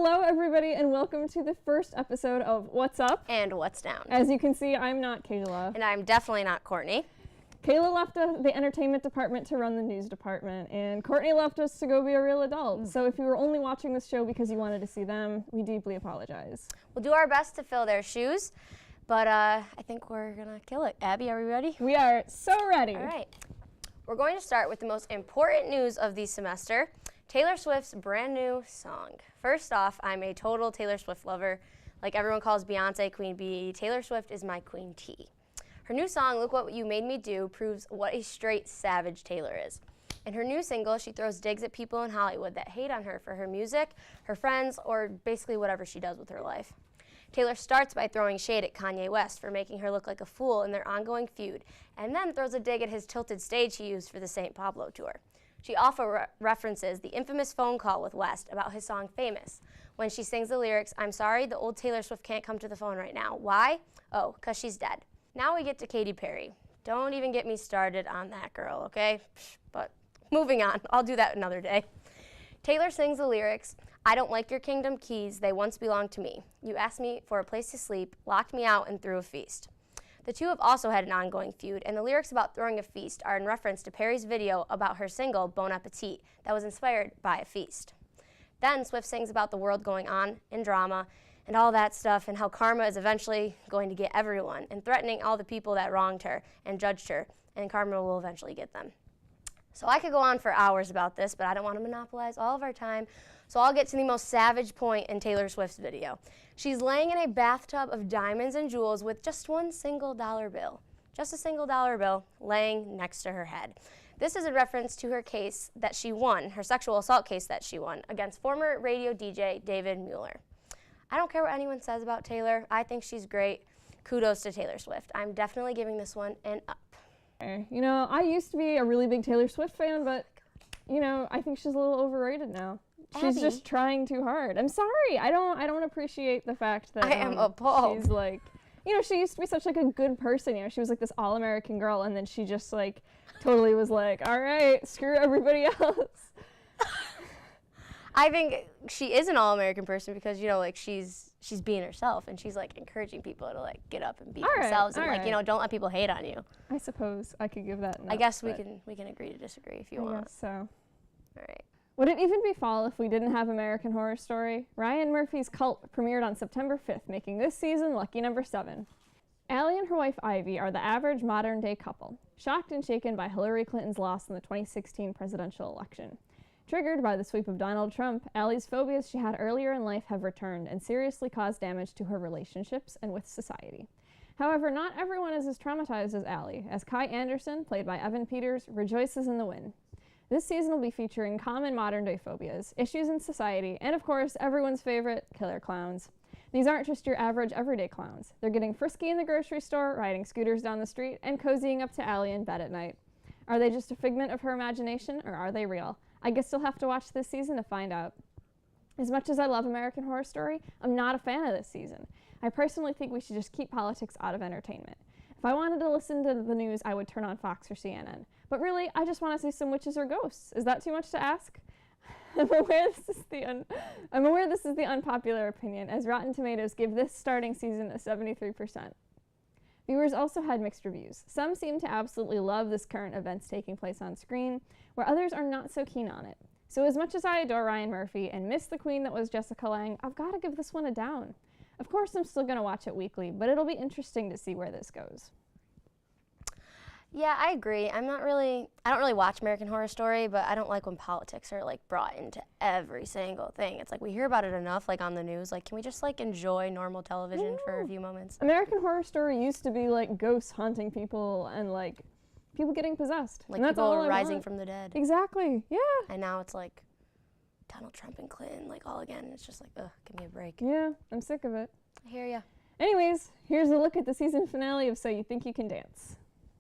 Hello, everybody, and welcome to the first episode of What's Up? And What's Down? As you can see, I'm not Kayla. And I'm definitely not Courtney. Kayla left the entertainment department to run the news department, and Courtney left us to go be a real adult. So if you were only watching this show because you wanted to see them, we deeply apologize. We'll do our best to fill their shoes, but I think we're going to kill it. Abby, are we ready? We are so ready. All right. We're going to start with the most important news of the semester, Taylor Swift's brand new song. First off, I'm a total Taylor Swift lover. Like everyone calls Beyonce Queen Bee, Taylor Swift is my Queen T. Her new song, Look What You Made Me Do, proves what a straight savage Taylor is. In her new single, she throws digs at people in Hollywood that hate on her for her music, her friends, or basically whatever she does with her life. Taylor starts by throwing shade at Kanye West for making her look like a fool in their ongoing feud, and then throws a dig at his tilted stage he used for the St. Pablo tour. She also references the infamous phone call with West about his song Famous, when she sings the lyrics, "I'm sorry, the old Taylor Swift can't come to the phone right now. Why? Oh, 'cause she's dead." Now we get to Katy Perry. Don't even get me started on that girl, okay? But moving on, I'll do that another day. Taylor sings the lyrics, "I don't like your kingdom keys, they once belonged to me. You asked me for a place to sleep, locked me out, and threw a feast." The two have also had an ongoing feud, and the lyrics about throwing a feast are in reference to Perry's video about her single, Bon Appetit, that was inspired by a feast. Then Swift sings about the world going on in drama and all that stuff, and how karma is eventually going to get everyone, and threatening all the people that wronged her and judged her, and karma will eventually get them. So I could go on for hours about this, but I don't want to monopolize all of our time, so I'll get to the most savage point in Taylor Swift's video. She's laying in a bathtub of diamonds and jewels with just one single dollar bill. Just a single dollar bill laying next to her head. This is a reference to her case that she won, her sexual assault case that she won, against former radio DJ David Mueller. I don't care what anyone says about Taylor. I think she's great. Kudos to Taylor Swift. I'm definitely giving this one an up. You know, I used to be a really big Taylor Swift fan, but, you know, I think she's a little overrated now. She's Abby. just trying too hard. I'm sorry. I don't appreciate the fact that I am appalled. She's like, you know, she used to be such like a good person. You know, she was like this all-American girl, and then she just like totally was like, all right, screw everybody else. I think she is an all-American person because, you know, like she's being herself, and she's like encouraging people to like get up and be themselves, and like, you know, don't let people hate on you. I suppose I could give that an up, I guess we can agree to disagree if you want. I guess so. All right. Would it even be fall if we didn't have American Horror Story? Ryan Murphy's Cult premiered on September 5th, making this season lucky number 7. Allie and her wife Ivy are the average modern-day couple, shocked and shaken by Hillary Clinton's loss in the 2016 presidential election. Triggered by the sweep of Donald Trump, Allie's phobias she had earlier in life have returned and seriously caused damage to her relationships and with society. However, not everyone is as traumatized as Allie, as Kai Anderson, played by Evan Peters, rejoices in the win. This season will be featuring common modern-day phobias, issues in society, and of course, everyone's favorite, killer clowns. These aren't just your average everyday clowns. They're getting frisky in the grocery store, riding scooters down the street, and cozying up to Allie in bed at night. Are they just a figment of her imagination, or are they real? I guess you'll have to watch this season to find out. As much as I love American Horror Story, I'm not a fan of this season. I personally think we should just keep politics out of entertainment. If I wanted to listen to the news, I would turn on Fox or CNN. But really, I just want to see some witches or ghosts. Is that too much to ask? I'm aware this is the unpopular opinion, as Rotten Tomatoes give this starting season a 73%. Viewers also had mixed reviews. Some seem to absolutely love this current events taking place on screen, where others are not so keen on it. So as much as I adore Ryan Murphy and miss the queen that was Jessica Lange, I've got to give this one a down. Of course, I'm still going to watch it weekly, but it'll be interesting to see where this goes. Yeah, I agree. I don't really watch American Horror Story, but I don't like when politics are like brought into every single thing. It's like we hear about it enough, like on the news. Like, can we just like enjoy normal television for a few moments? American Horror Story used to be like ghosts haunting people and like people getting possessed. Like and that's people all rising from the dead. Exactly. Yeah. And now it's like Donald Trump and Clinton, like all again. It's just like, ugh, give me a break. Yeah, I'm sick of it. I hear ya. Anyways, here's a look at the season finale of So You Think You Can Dance.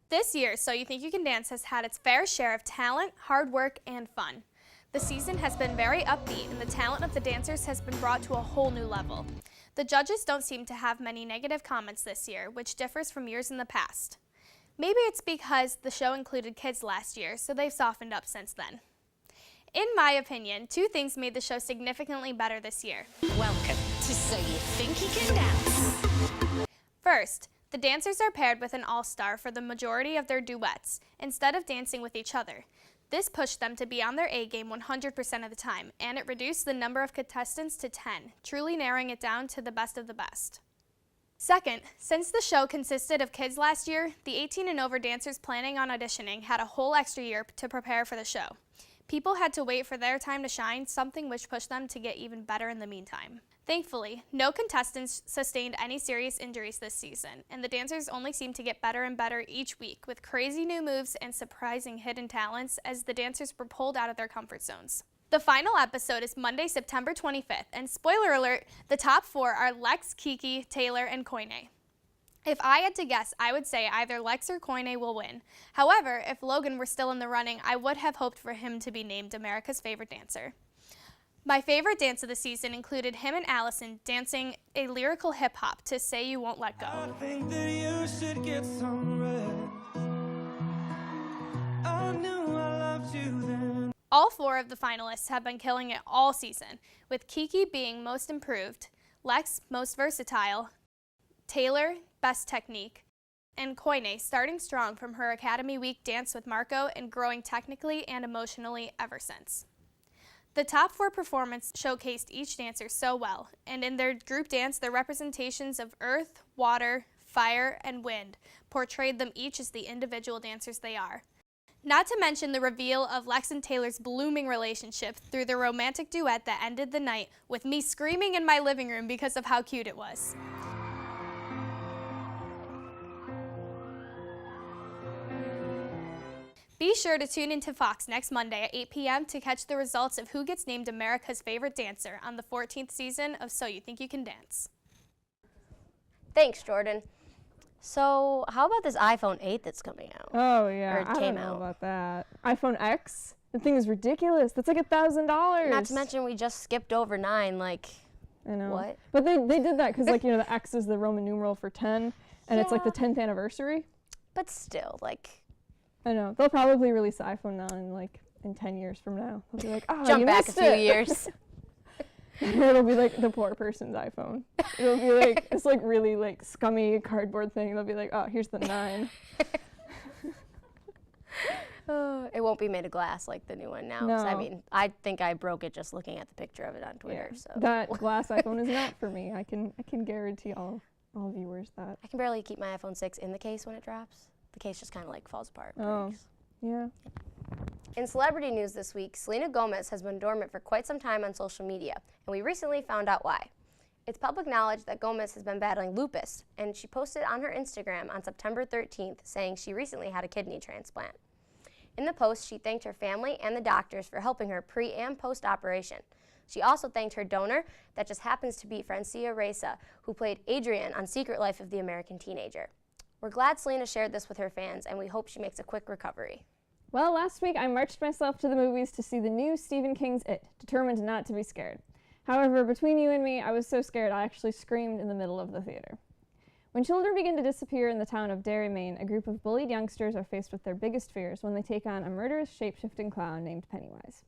This year, So You Think You Can Dance has had its fair share of talent, hard work, and fun. The season has been very upbeat, and the talent of the dancers has been brought to a whole new level. The judges don't seem to have many negative comments this year, which differs from years in the past. Maybe it's because the show included kids last year, so they've softened up since then. In my opinion, two things made the show significantly better this year. Welcome to So You Think You Can Dance. First, the dancers are paired with an all-star for the majority of their duets, instead of dancing with each other. This pushed them to be on their A-game 100% of the time, and it reduced the number of contestants to 10, truly narrowing it down to the best of the best. Second, since the show consisted of kids last year, the 18 and over dancers planning on auditioning had a whole extra year to prepare for the show. People had to wait for their time to shine, something which pushed them to get even better in the meantime. Thankfully, no contestants sustained any serious injuries this season, and the dancers only seemed to get better and better each week, with crazy new moves and surprising hidden talents as the dancers were pulled out of their comfort zones. The final episode is Monday, September 25th, and spoiler alert, the top four are Lex, Kiki, Taylor, and Koine. If I had to guess, I would say either Lex or Koine will win. However, if Logan were still in the running, I would have hoped for him to be named America's favorite dancer. My favorite dance of the season included him and Allison dancing a lyrical hip-hop to Say You Won't Let Go. I think that you should get some rest. I knew I loved you then. All four of the finalists have been killing it all season, with Kiki being most improved, Lex most versatile, Taylor best technique, and Koine starting strong from her Academy Week dance with Marco and growing technically and emotionally ever since. The top four performance showcased each dancer so well, and in their group dance, their representations of earth, water, fire, and wind portrayed them each as the individual dancers they are. Not to mention the reveal of Lex and Taylor's blooming relationship through the romantic duet that ended the night with me screaming in my living room because of how cute it was. Be sure to tune into Fox next Monday at 8 p.m. to catch the results of who gets named America's favorite dancer on the 14th season of So You Think You Can Dance. Thanks, Jordan. So how about this iPhone 8 that's coming out? Oh, yeah. Or it I came don't know out. about that. iPhone X? The thing is ridiculous. That's like $1,000. Not to mention we just skipped over 9, like, I know. what? But they did that because, like, you know, the X is the Roman numeral for 10, and it's like the Yeah. 10th anniversary. But still, like, I know. They'll probably release the iPhone 9 like in 10 years from now. They'll be like, oh, jump you back a missed few it. years. And it'll be like the poor person's iPhone. It'll be like it's like really like scummy cardboard thing. They'll be like, oh, here's the 9. It won't be made of glass like the new one now. 'Cause, I No. mean, I think I broke it just looking at the picture of it on Twitter. Yeah. So That glass iPhone is not for me. I can guarantee all viewers that. I can barely keep my iPhone 6 in the case when it drops. The case just kind of like falls apart. Oh. breaks. Yeah. In celebrity news this week, Selena Gomez has been dormant for quite some time on social media, and we recently found out why. It's public knowledge that Gomez has been battling lupus, and she posted on her Instagram on September 13th saying she recently had a kidney transplant. In the post, she thanked her family and the doctors for helping her pre- and post-operation. She also thanked her donor, that just happens to be Francia Reza, who played Adrienne on Secret Life of the American Teenager. We're glad Selena shared this with her fans, and we hope she makes a quick recovery. Well, last week I marched myself to the movies to see the new Stephen King's It, determined not to be scared. However, between you and me, I was so scared I actually screamed in the middle of the theater. When children begin to disappear in the town of Derry, Maine, a group of bullied youngsters are faced with their biggest fears when they take on a murderous, shape-shifting clown named Pennywise.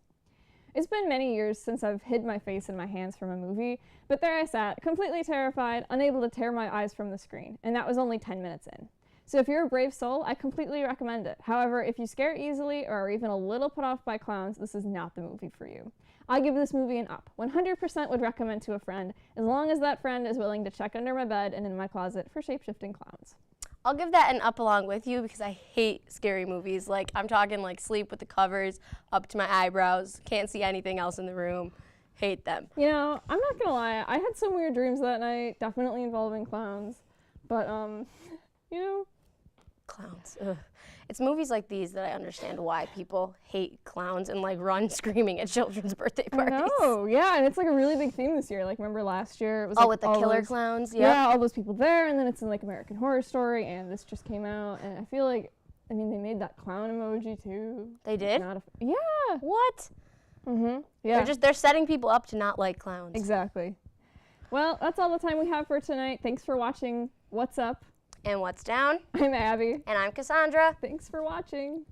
It's been many years since I've hid my face in my hands from a movie, but there I sat, completely terrified, unable to tear my eyes from the screen, and that was only 10 minutes in. So if you're a brave soul, I completely recommend it. However, if you scare easily or are even a little put off by clowns, this is not the movie for you. I give this movie an up. 100% would recommend to a friend, as long as that friend is willing to check under my bed and in my closet for shape-shifting clowns. I'll give that an up along with you because I hate scary movies. Like, I'm talking like sleep with the covers up to my eyebrows, can't see anything else in the room, hate them. You know, I'm not gonna lie, I had some weird dreams that night, definitely involving clowns, but you know. Clowns, ugh. It's movies like these that I understand why people hate clowns and like run screaming at children's birthday parties. Oh, yeah, and it's like a really big theme this year. Like, remember last year? It was Oh, like with the all killer those- clowns, Yeah, all those people there, and then it's in like American Horror Story, and this just came out, and I feel like, I mean, they made that clown emoji too. They did? Yeah. What? Yeah. They're setting people up to not like clowns. Exactly. Well, that's all the time we have for tonight. Thanks for watching What's Up. And what's down? I'm Abby. And I'm Cassandra. Thanks for watching.